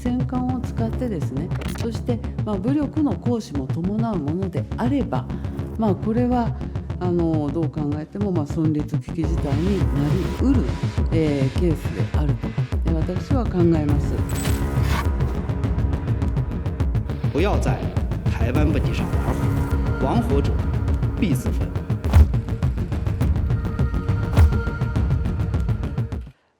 戦艦を使ってですね、そして、武力の行使も伴うものであれば、これはどう考えても、存立危機事態になりうる、ケースであると、私は考えます。不要在台湾问题上玩火，玩火者必自焚。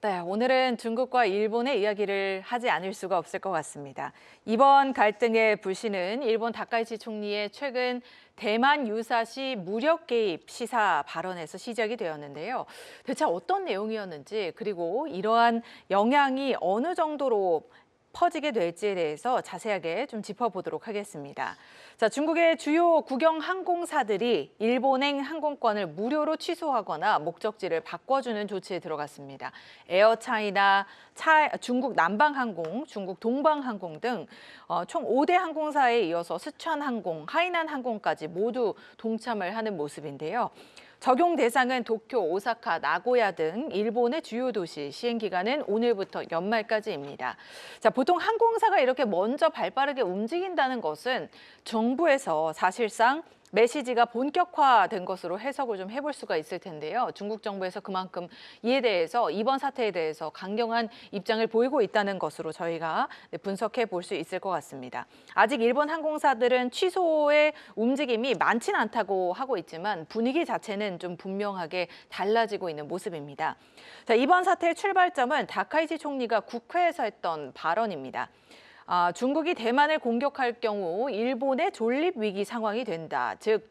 네, 오늘은 중국과 일본의 이야기를 하지 않을 수가 없을 것 같습니다. 이번 갈등의 불씨는 일본 다카이치 총리의 최근 대만 유사시 무력 개입 시사 발언에서 시작이 되었는데요. 대체 어떤 내용이었는지, 그리고 이러한 영향이 어느 정도로 퍼지게 될지에 대해서 자세하게 좀 짚어보도록 하겠습니다. 자, 중국의 주요 국영 항공사들이 일본행 항공권을 무료로 취소하거나 목적지를 바꿔주는 조치에 들어갔습니다. 에어차이나, 중국 남방항공, 중국 동방항공 등 총 5대 항공사에 이어서 스촨항공, 하이난항공까지 모두 동참을 하는 모습인데요. 적용 대상은 도쿄, 오사카, 나고야 등 일본의 주요 도시, 시행 기간은 오늘부터 연말까지입니다. 자, 보통 항공사가 이렇게 먼저 발빠르게 움직인다는 것은 정부에서 사실상 메시지가 본격화된 것으로 해석을 좀 해볼 수가 있을 텐데요. 중국 정부에서 그만큼 이에 대해서, 이번 사태에 대해서 강경한 입장을 보이고 있다는 것으로 저희가 분석해 볼 수 있을 것 같습니다. 아직 일본 항공사들은 취소의 움직임이 많지는 않다고 하고 있지만 분위기 자체는 좀 분명하게 달라지고 있는 모습입니다. 자, 이번 사태의 출발점은 다카이치 총리가 국회에서 했던 발언입니다. 중국이 대만을 공격할 경우 일본의 존립 위기 상황이 된다. 즉,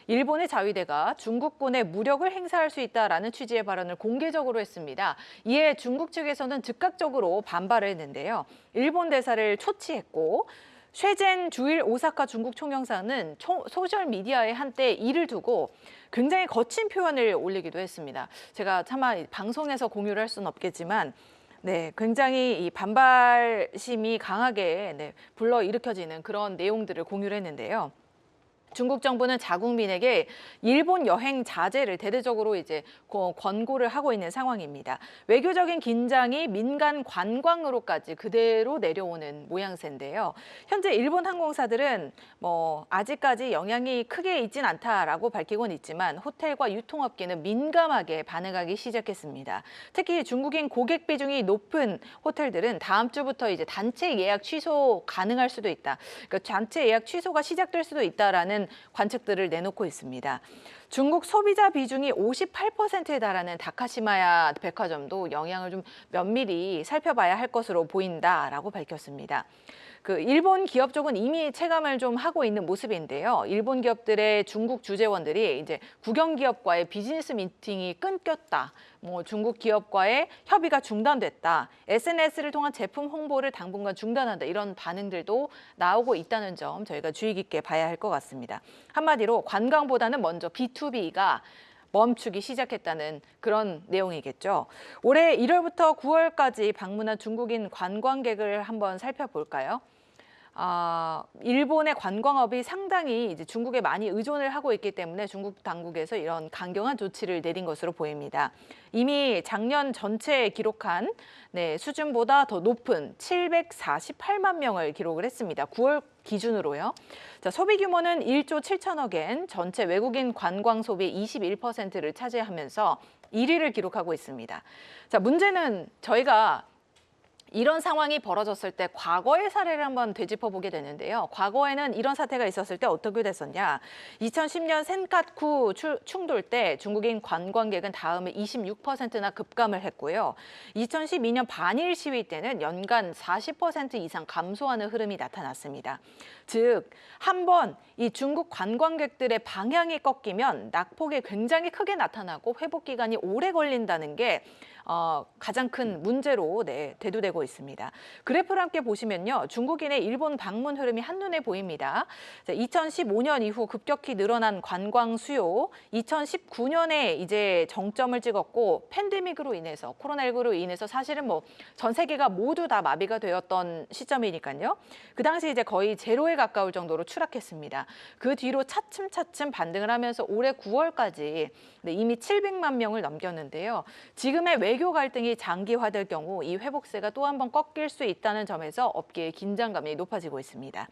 일본의 자위대가 중국군에 무력을 행사할 수 있다라는 취지의 발언을 공개적으로 했습니다. 이에 중국 측에서는 즉각적으로 반발을 했는데요. 일본 대사를 초치했고, 쉐젠 주일 오사카 중국 총영사는 소셜미디어에 한때 이를 두고 굉장히 거친 표현을 올리기도 했습니다. 제가 차마 방송에서 공유를 할 수는 없겠지만 네, 굉장히 이 반발심이 강하게 불러일으켜지는 그런 내용들을 공유를 했는데요. 중국 정부는 자국민에게 일본 여행 자제를 대대적으로 이제 권고를 하고 있는 상황입니다. 외교적인 긴장이 민간 관광으로까지 그대로 내려오는 모양새인데요. 현재 일본 항공사들은 아직까지 영향이 크게 있진 않다라고 밝히곤 있지만 호텔과 유통업계는 민감하게 반응하기 시작했습니다. 특히 중국인 고객 비중이 높은 호텔들은 다음 주부터 이제 단체 예약 취소 가능할 수도 있다. 그러니까 단체 예약 취소가 시작될 수도 있다라는 관측들을 내놓고 있습니다. 중국 소비자 비중이 58%에 달하는 다카시마야 백화점도 영향을 좀 면밀히 살펴봐야 할 것으로 보인다라고 밝혔습니다. 일본 기업 쪽은 이미 체감을 좀 하고 있는 모습인데요. 일본 기업들의 중국 주재원들이 이제 국영 기업과의 비즈니스 미팅이 끊겼다. 중국 기업과의 협의가 중단됐다. SNS를 통한 제품 홍보를 당분간 중단한다. 이런 반응들도 나오고 있다는 점 저희가 주의 깊게 봐야 할 것 같습니다. 한마디로 관광보다는 먼저 B2B가 멈추기 시작했다는 그런 내용이겠죠. 올해 1월부터 9월까지 방문한 중국인 관광객을 한번 살펴볼까요? 일본의 관광업이 상당히 이제 중국에 많이 의존을 하고 있기 때문에 중국 당국에서 이런 강경한 조치를 내린 것으로 보입니다. 이미 작년 전체에 기록한 수준보다 더 높은 748만 명을 기록을 했습니다. 9월 기준으로요. 자, 소비 규모는 1조 7천억 엔, 전체 외국인 관광 소비의 21%를 차지하면서 1위를 기록하고 있습니다. 자, 문제는 저희가 이런 상황이 벌어졌을 때 과거의 사례를 한번 되짚어보게 되는데요. 과거에는 이런 사태가 있었을 때 어떻게 됐었냐. 2010년 센카쿠 충돌 때 중국인 관광객은 다음에 26%나 급감을 했고요. 2012년 반일 시위 때는 연간 40% 이상 감소하는 흐름이 나타났습니다. 즉, 한번 이 중국 관광객들의 방향이 꺾이면 낙폭이 굉장히 크게 나타나고 회복 기간이 오래 걸린다는 게 가장 큰 문제로 대두되고 있습니다. 그래프를 함께 보시면요. 중국인의 일본 방문 흐름이 한눈에 보입니다. 2015년 이후 급격히 늘어난 관광 수요, 2019년에 이제 정점을 찍었고 팬데믹으로 인해서, 코로나19로 인해서 사실은 전 세계가 모두 다 마비가 되었던 시점이니까요. 그 당시 이제 거의 제로에 가까울 정도로 추락했습니다. 그 뒤로 차츰차츰 반등을 하면서 올해 9월까지 이미 700만 명을 넘겼는데요. 지금의 외교 외교 갈등이 장기화될 경우 이 회복세가 또 한 번 꺾일 수 있다는 점에서 업계의 긴장감이 높아지고 있습니다.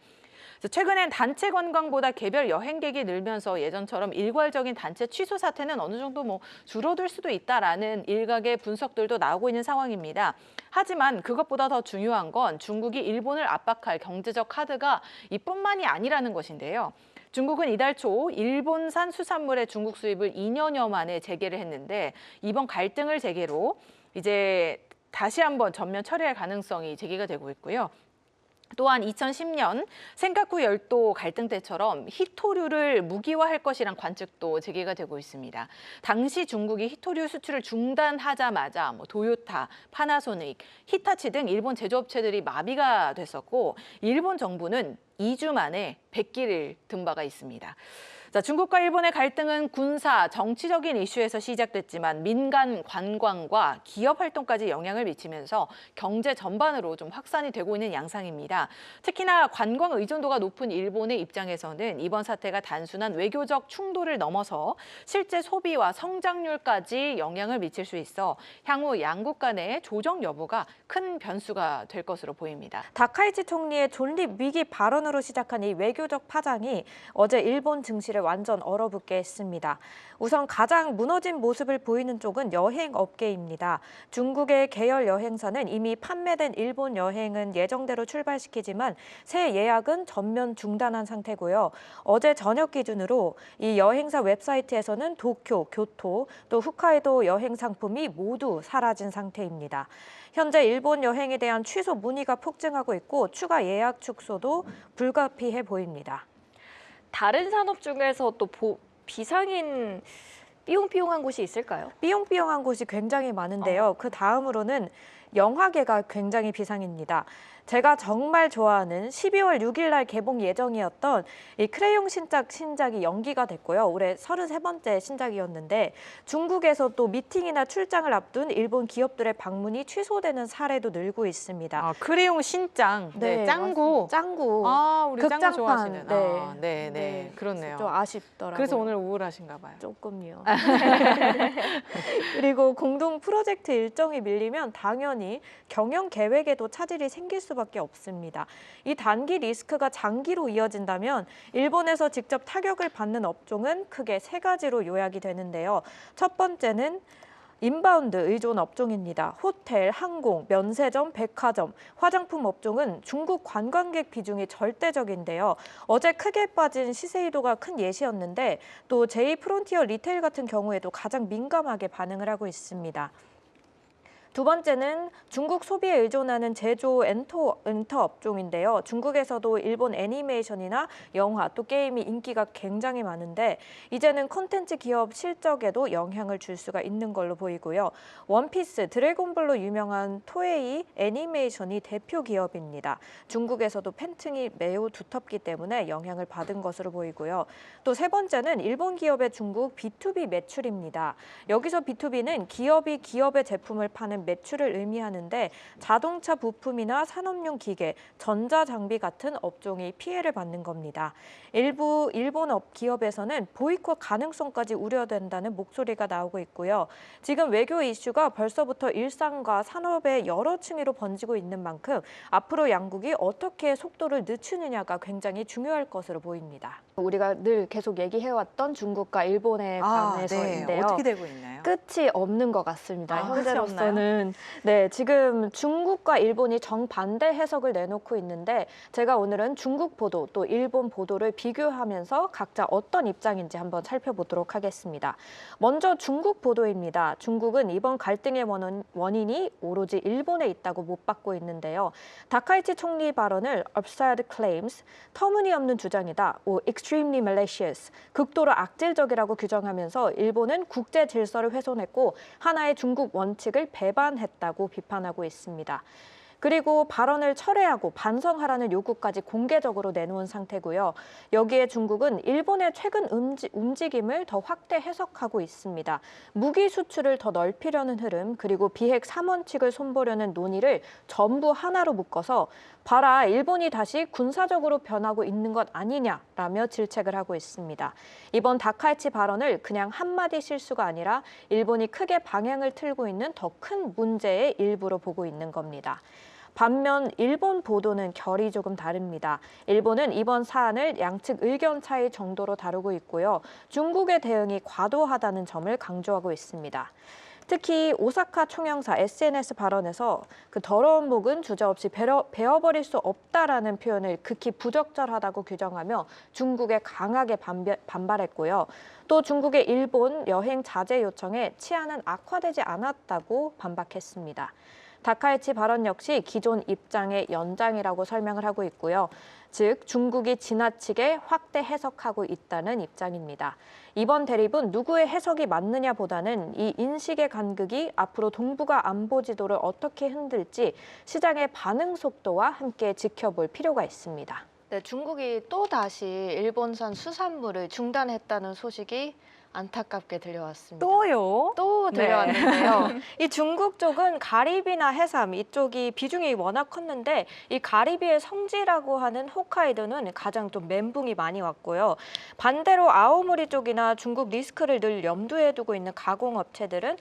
최근엔 단체 관광보다 개별 여행객이 늘면서 예전처럼 일괄적인 단체 취소 사태는 어느 정도 줄어들 수도 있다라는 일각의 분석들도 나오고 있는 상황입니다. 하지만 그것보다 더 중요한 건 중국이 일본을 압박할 경제적 카드가 이뿐만이 아니라는 것인데요. 중국은 이달 초 일본산 수산물의 중국 수입을 2년여 만에 재개를 했는데 이번 갈등을 계기로 이제 다시 한번 전면 처리할 가능성이 제기가 되고 있고요. 또한 2010년 센카쿠 열도 갈등 때처럼 히토류를 무기화할 것이란 관측도 제기가 되고 있습니다. 당시 중국이 히토류 수출을 중단하자마자 도요타, 파나소닉, 히타치 등 일본 제조업체들이 마비가 됐었고 일본 정부는 2주 만에 백기를 든 바가 있습니다. 중국과 일본의 갈등은 군사, 정치적인 이슈에서 시작됐지만 민간 관광과 기업 활동까지 영향을 미치면서 경제 전반으로 좀 확산이 되고 있는 양상입니다. 특히나 관광 의존도가 높은 일본의 입장에서는 이번 사태가 단순한 외교적 충돌을 넘어서 실제 소비와 성장률까지 영향을 미칠 수 있어 향후 양국 간의 조정 여부가 큰 변수가 될 것으로 보입니다. 다카이치 총리의 존립 위기 발언으로 시작한 이 외교적 파장이 어제 일본 증시를 완전 얼어붙게 했습니다. 우선 가장 무너진 모습을 보이는 쪽은 여행업계입니다. 중국의 계열 여행사는 이미 판매된 일본 여행은 예정대로 출발시키지만 새 예약은 전면 중단한 상태고요. 어제 저녁 기준으로 이 여행사 웹사이트에서는 도쿄, 교토, 또 홋카이도 여행 상품이 모두 사라진 상태입니다. 현재 일본 여행에 대한 취소 문의가 폭증하고 있고 추가 예약 축소도 불가피해 보입니다. 다른 산업 중에서 또 비상인 삐용삐용한 곳이 있을까요? 삐용삐용한 곳이 굉장히 많은데요. 그 다음으로는 영화계가 굉장히 비상입니다. 제가 정말 좋아하는 12월 6일 날 개봉 예정이었던 이 크레용 신작이 연기가 됐고요. 올해 33번째 신작이었는데 중국에서 또 미팅이나 출장을 앞둔 일본 기업들의 방문이 취소되는 사례도 늘고 있습니다. 크레용 신짱, 네, 짱구. 짱구. 우리 극장판. 짱구 좋아하시는. 네. 네, 그렇네요. 좀 아쉽더라고요. 그래서 오늘 우울하신가 봐요. 조금요. 그리고 공동 프로젝트 일정이 밀리면 당연히 경영 계획에도 차질이 생길 수밖에 없습니다. 이 단기 리스크가 장기로 이어진다면 일본에서 직접 타격을 받는 업종은 크게 세 가지로 요약이 되는데요. 첫 번째는 인바운드 의존 업종입니다. 호텔, 항공, 면세점, 백화점, 화장품 업종은 중국 관광객 비중이 절대적인데요. 어제 크게 빠진 시세이도가 큰 예시였는데 또 제2프론티어 리테일 같은 경우에도 가장 민감하게 반응을 하고 있습니다. 두 번째는 중국 소비에 의존하는 제조 엔터 업종인데요. 중국에서도 일본 애니메이션이나 영화 또 게임이 인기가 굉장히 많은데 이제는 콘텐츠 기업 실적에도 영향을 줄 수가 있는 걸로 보이고요. 원피스, 드래곤볼로 유명한 토에이 애니메이션이 대표 기업입니다. 중국에서도 팬층이 매우 두텁기 때문에 영향을 받은 것으로 보이고요. 또 세 번째는 일본 기업의 중국 B2B 매출입니다. 여기서 B2B는 기업이 기업의 제품을 파는 매출을 의미하는데 자동차 부품이나 산업용 기계, 전자장비 같은 업종이 피해를 받는 겁니다. 일부 일본 기업에서는 보이콧 가능성까지 우려된다는 목소리가 나오고 있고요. 지금 외교 이슈가 벌써부터 일상과 산업의 여러 층위로 번지고 있는 만큼 앞으로 양국이 어떻게 속도를 늦추느냐가 굉장히 중요할 것으로 보입니다. 우리가 늘 계속 얘기해왔던 중국과 일본에 관해서인데요. 네. 어떻게 되고 있나요? 끝이 없는 것 같습니다. 현재로서는. 네, 지금 중국과 일본이 정반대 해석을 내놓고 있는데 제가 오늘은 중국 보도 또 일본 보도를 비교하면서 각자 어떤 입장인지 한번 살펴보도록 하겠습니다. 먼저 중국 보도입니다. 중국은 이번 갈등의 원인이 오로지 일본에 있다고 못 받고 있는데요. 다카이치 총리 발언을 absurd claims, 터무니없는 주장이다, extremely malicious, 극도로 악질적이라고 규정하면서 일본은 국제 질서를 훼손했고 하나의 중국 원칙을 배반했다고 비판하고 있습니다. 그리고 발언을 철회하고 반성하라는 요구까지 공개적으로 내놓은 상태고요. 여기에 중국은 일본의 최근 움직임을 더 확대 해석하고 있습니다. 무기 수출을 더 넓히려는 흐름, 그리고 비핵 3원칙을 손보려는 논의를 전부 하나로 묶어서 봐라, 일본이 다시 군사적으로 변하고 있는 것 아니냐라며 질책을 하고 있습니다. 이번 다카이치 발언을 그냥 한마디 실수가 아니라 일본이 크게 방향을 틀고 있는 더 큰 문제의 일부로 보고 있는 겁니다. 반면 일본 보도는 결이 조금 다릅니다. 일본은 이번 사안을 양측 의견 차이 정도로 다루고 있고요. 중국의 대응이 과도하다는 점을 강조하고 있습니다. 특히 오사카 총영사 SNS 발언에서 그 더러운 목은 주저없이 베어버릴 수 없다라는 표현을 극히 부적절하다고 규정하며 중국에 강하게 반발했고요. 또 중국의 일본 여행 자제 요청에 치안은 악화되지 않았다고 반박했습니다. 다카이치 발언 역시 기존 입장의 연장이라고 설명을 하고 있고요. 즉 중국이 지나치게 확대 해석하고 있다는 입장입니다. 이번 대립은 누구의 해석이 맞느냐보다는 이 인식의 간극이 앞으로 동북아 안보 지도를 어떻게 흔들지 시장의 반응 속도와 함께 지켜볼 필요가 있습니다. 네, 중국이 또 다시 일본산 수산물을 중단했다는 소식이 안타깝게 들려왔습니다. 또요? 또 들려왔는데요. 이 중국 쪽은 가리비나 해삼 이쪽이 비중이 워낙 컸는데 이 가리비의 성지라고 하는 홋카이도는 가장 좀 멘붕이 많이 왔고요. 반대로 아오모리 쪽이나 중국 리스크를 늘 염두에 두고 있는 가공업체들은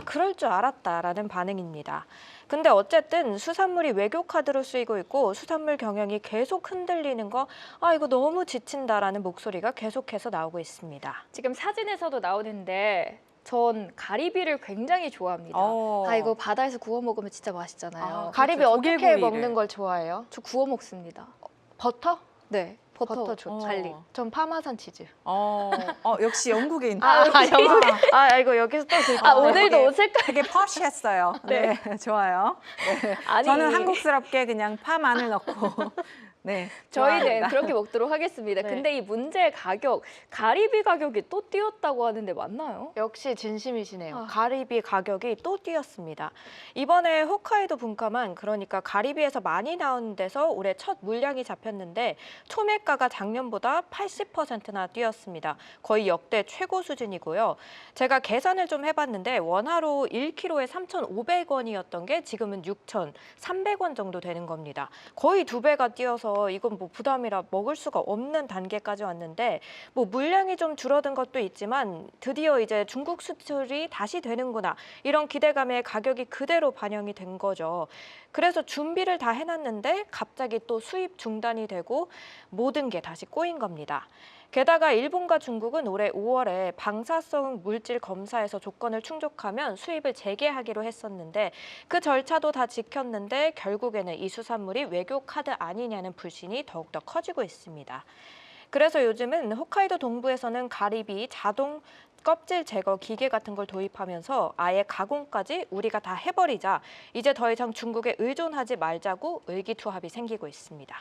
그럴 줄 알았다라는 반응입니다. 근데 어쨌든 수산물이 외교 카드로 쓰이고 있고 수산물 경영이 계속 흔들리는 거 이거 너무 지친다라는 목소리가 계속해서 나오고 있습니다. 지금 사진에서도 나오는데 전 가리비를 굉장히 좋아합니다. 이거 바다에서 구워 먹으면 진짜 맛있잖아요. 가리비 그렇죠. 어떻게 조개구이를. 먹는 걸 좋아해요? 저 구워 먹습니다. 버터? 네, 버터 좋죠. 갈릭. 전 파마산 치즈. 역시 영국인. 이거 여기서 또 오늘도 옷 색깔 되게 퍼시했어요. 네, 좋아요. 네. 아니, 저는 한국스럽게 그냥 파 마늘 넣고. 네, 저희는 좋아합니다. 그렇게 먹도록 하겠습니다. 네. 근데 이 문제의 가격, 가리비 가격이 또 뛰었다고 하는데 맞나요? 역시 진심이시네요. 가리비 가격이 또 뛰었습니다. 이번에 홋카이도 분과만 그러니까 가리비에서 많이 나오는 데서 올해 첫 물량이 잡혔는데 소매가가 작년보다 80%나 뛰었습니다. 거의 역대 최고 수준이고요. 제가 계산을 좀 해봤는데 원화로 1kg에 3,500원이었던 게 지금은 6,300원 정도 되는 겁니다. 거의 2배가 뛰어서 이건 뭐 부담이라 먹을 수가 없는 단계까지 왔는데 뭐 물량이 좀 줄어든 것도 있지만 드디어 이제 중국 수출이 다시 되는구나 이런 기대감에 가격이 그대로 반영이 된 거죠. 그래서 준비를 다 해놨는데 갑자기 또 수입 중단이 되고 모든 게 다시 꼬인 겁니다. 게다가 일본과 중국은 올해 5월에 방사성 물질 검사에서 조건을 충족하면 수입을 재개하기로 했었는데 그 절차도 다 지켰는데 결국에는 이 수산물이 외교 카드 아니냐는 불신이 더욱더 커지고 있습니다. 그래서 요즘은 홋카이도 동부에서는 가리비 자동 껍질 제거 기계 같은 걸 도입하면서 아예 가공까지 우리가 다 해버리자. 이제 더 이상 중국에 의존하지 말자고 의기투합이 생기고 있습니다.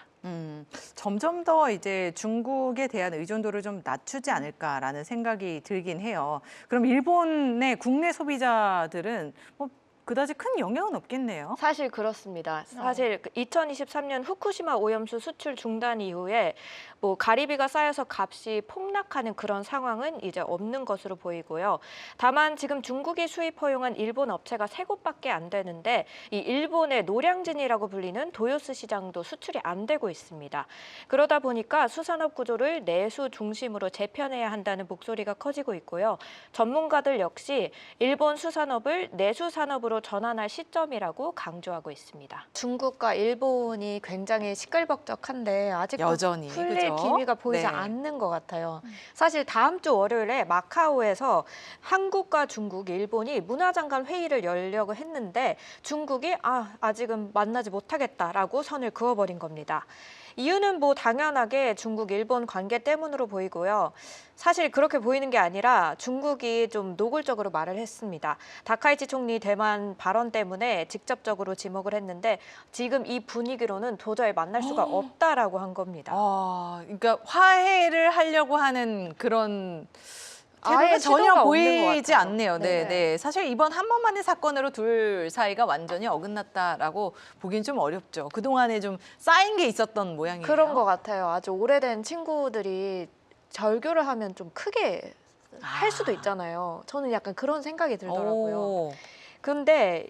점점 더 이제 중국에 대한 의존도를 좀 낮추지 않을까라는 생각이 들긴 해요. 그럼 일본의 국내 소비자들은 뭐 그다지 큰 영향은 없겠네요. 사실 그렇습니다. 사실 2023년 후쿠시마 오염수 수출 중단 이후에 뭐 가리비가 쌓여서 값이 폭락하는 그런 상황은 이제 없는 것으로 보이고요. 다만 지금 중국이 수입 허용한 일본 업체가 3곳밖에 안 되는데 이 일본의 노량진이라고 불리는 도요스 시장도 수출이 안 되고 있습니다. 그러다 보니까 수산업 구조를 내수 중심으로 재편해야 한다는 목소리가 커지고 있고요. 전문가들 역시 일본 수산업을 내수 산업으로 전환할 시점이라고 강조하고 있습니다. 중국과 일본이 굉장히 시끌벅적한데 아직도 여전히, 풀릴 그죠? 기미가 보이지 네. 않는 것 같아요. 사실 다음 주 월요일에 마카오에서 한국과 중국, 일본이 문화장관 회의를 열려고 했는데 중국이 아직은 만나지 못하겠다라고 선을 그어버린 겁니다. 이유는 뭐 당연하게 중국, 일본 관계 때문으로 보이고요. 사실 그렇게 보이는 게 아니라 중국이 좀 노골적으로 말을 했습니다. 다카이치 총리 대만 발언 때문에 직접적으로 지목을 했는데 지금 이 분위기로는 도저히 만날 수가 없다라고 한 겁니다. 그러니까 화해를 하려고 하는 그런 아예 전혀 시도가 없는 것 보이지 같아요. 않네요. 네, 네. 네. 사실 이번 한 번만의 사건으로 둘 사이가 완전히 어긋났다라고 보기엔 좀 어렵죠. 그동안에 좀 쌓인 게 있었던 모양이에요. 그런 것 같아요. 아주 오래된 친구들이 절교를 하면 좀 크게 할 수도 있잖아요. 저는 약간 그런 생각이 들더라고요. 오. 근데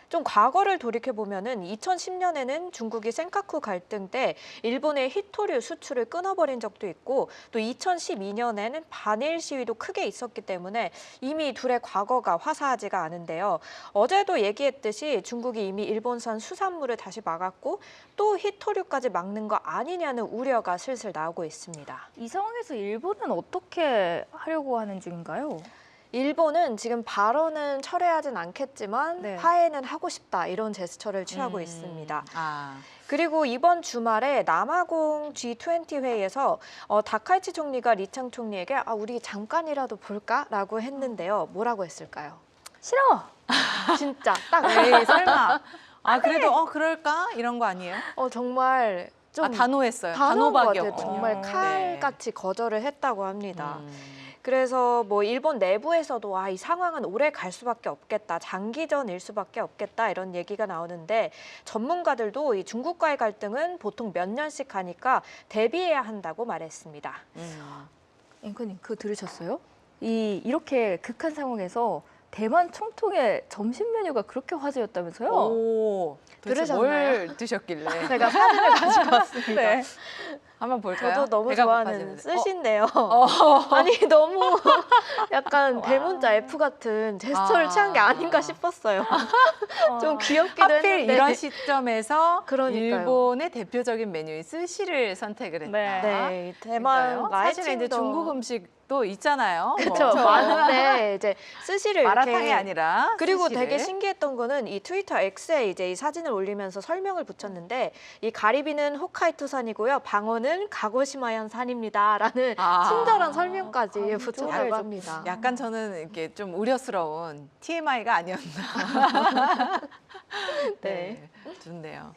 좀 과거를 돌이켜 보면은 2010년에는 중국이 센카쿠 갈등 때 일본의 히토류 수출을 끊어버린 적도 있고 또 2012년에는 반일 시위도 크게 있었기 때문에 이미 둘의 과거가 화사하지가 않은데요. 어제도 얘기했듯이 중국이 이미 일본산 수산물을 다시 막았고 또 히토류까지 막는 거 아니냐는 우려가 슬슬 나오고 있습니다. 이 상황에서 일본은 어떻게 하려고 하는 중인가요? 일본은 지금 발언은 철회하진 않겠지만 네. 화해는 하고 싶다 이런 제스처를 취하고 있습니다. 아. 그리고 이번 주말에 남아공 G20 회의에서 다카이치 총리가 리창 총리에게 우리 잠깐이라도 볼까라고 했는데요. 뭐라고 했을까요? 싫어. 진짜 딱 에이, 설마. 아, 그래도 그럴까? 이런 거 아니에요? 정말 좀 단호했어요. 단호한 것 같아요. 단호박이었군요. 정말 네. 칼같이 거절을 했다고 합니다. 음. 그래서 뭐 일본 내부에서도 이 상황은 오래 갈 수밖에 없겠다, 장기전일 수밖에 없겠다 이런 얘기가 나오는데 전문가들도 이 중국과의 갈등은 보통 몇 년씩 가니까 대비해야 한다고 말했습니다. 앵커님 그거 들으셨어요? 이렇게 극한 상황에서 대만 총통의 점심 메뉴가 그렇게 화제였다면서요? 오, 도대체 들으셨나요? 뭘 드셨길래? 제가 사진을 가지고 왔습니다. 네. 한번 볼까요? 저도 너무 배가 좋아하는 고파지는데. 스시인데요. 아니 너무 약간 대문자 F 같은 제스처를 취한 게 아닌가 싶었어요. 좀 귀엽기도 하필 했는데. 이런 시점에서 그러니까요. 일본의 대표적인 메뉴인 스시를 선택을 했다. 네. 네, 대만 그러니까요. 사실은 이제 라이칭도 중국 음식도 있잖아요. 그렇죠. 많은데 이제 스시를 마라탕이 이렇게 아니라 그리고 스시를. 되게 신기했던 거는 이 트위터 X에 이제 이 사진을 올리면서 설명을 붙였는데 이 가리비는 홋카이토산이고요. 방어는 가고시마현 산입니다라는 친절한 설명까지 붙였다고 합니다. 약간 저는 이렇게 좀 우려스러운 TMI가 아니었나. 네. 좋네요.